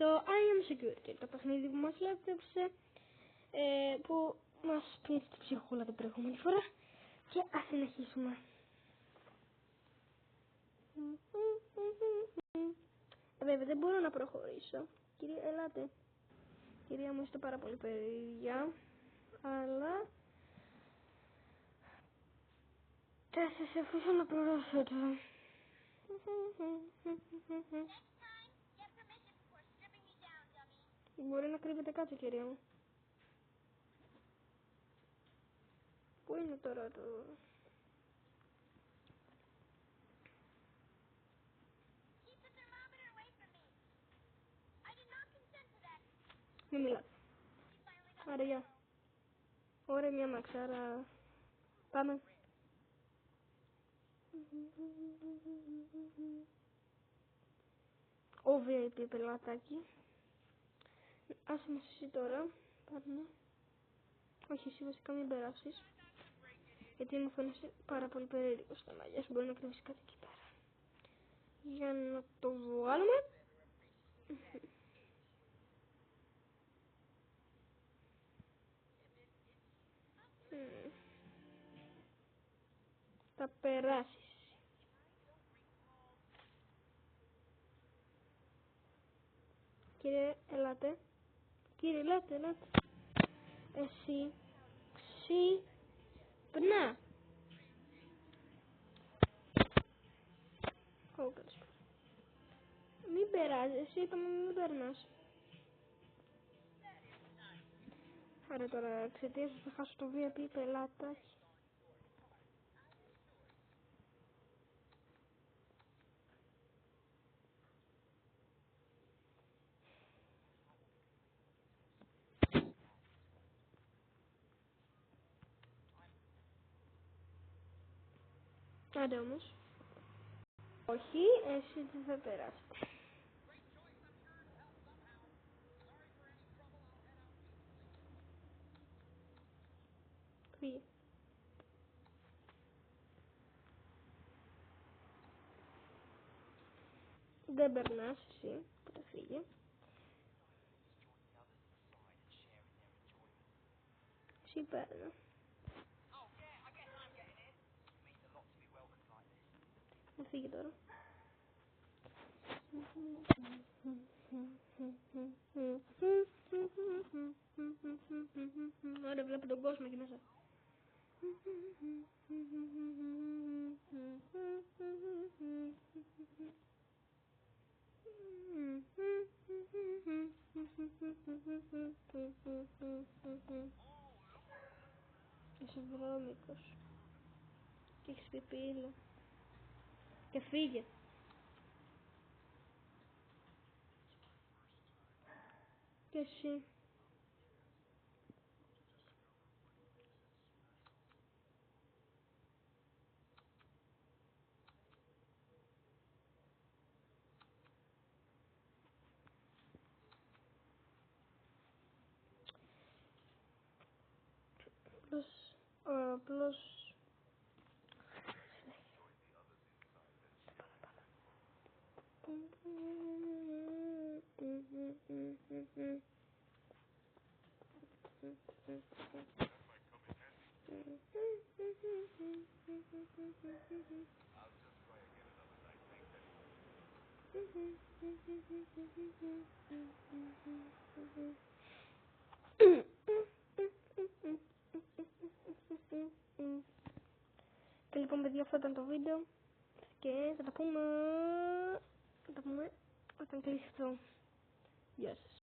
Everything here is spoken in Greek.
το I Am Security, το παιχνίδι που μας λάτρεψε, που μας πίνει την ψυχούλα την προηγούμενη φορά. Και ας συνεχίσουμε. Βέβαια δεν μπορώ να προχωρήσω. Κυρία, ελάτε. Κυρία μου, είστε πάρα πολύ περίεργα. Αλλά θα σας αφήσω να πληρώσετε. Μπορεί να κρύβετε κάτω, κυρία μου. Πού είναι τώρα το... Μην μιλάτε. Άρα, γεια. Ωραία, μια μαξάρα. Πάμε. Ο VIP πελατάκι. Άσε μας εσύ τώρα. Πάρνε. Όχι, εσύ βασικά μην περάσεις. Γιατί μου φαίνεσαι πάρα πολύ περίεργο στα μαλλιά σου. Μπορεί να κρύβεις κάτι εκεί πέρα. Για να το βγάλουμε. Θα περάσεις. Κύριε, ελάτε. Κύριε, ελάτε, ελάτε. Εσύ. Ξύπνα. Κόκκας. Μην περάζεις, είπαμε μην περνάς. Άρα τώρα εξαιτίας θα χάσω το VIP πελάτας. Άντε όμως. Όχι, εσύ δεν θα περάσεις. Φύγε. Δεν περνάς εσύ, οπότε φύγε. Εσύ παίρνω. Να φύγει τώρα. Ωραία, βλέπω τον κόσμο εκεί μέσα. Είσαι βρώμικος. Και έχεις πιπίλα. Και φύγε. Και εσύ. Απλώς... Και λοιπόν παιδιά, αυτό ήταν το βίντεο και θα τα πούμε όταν κλείσει αυτό. Γεια σας.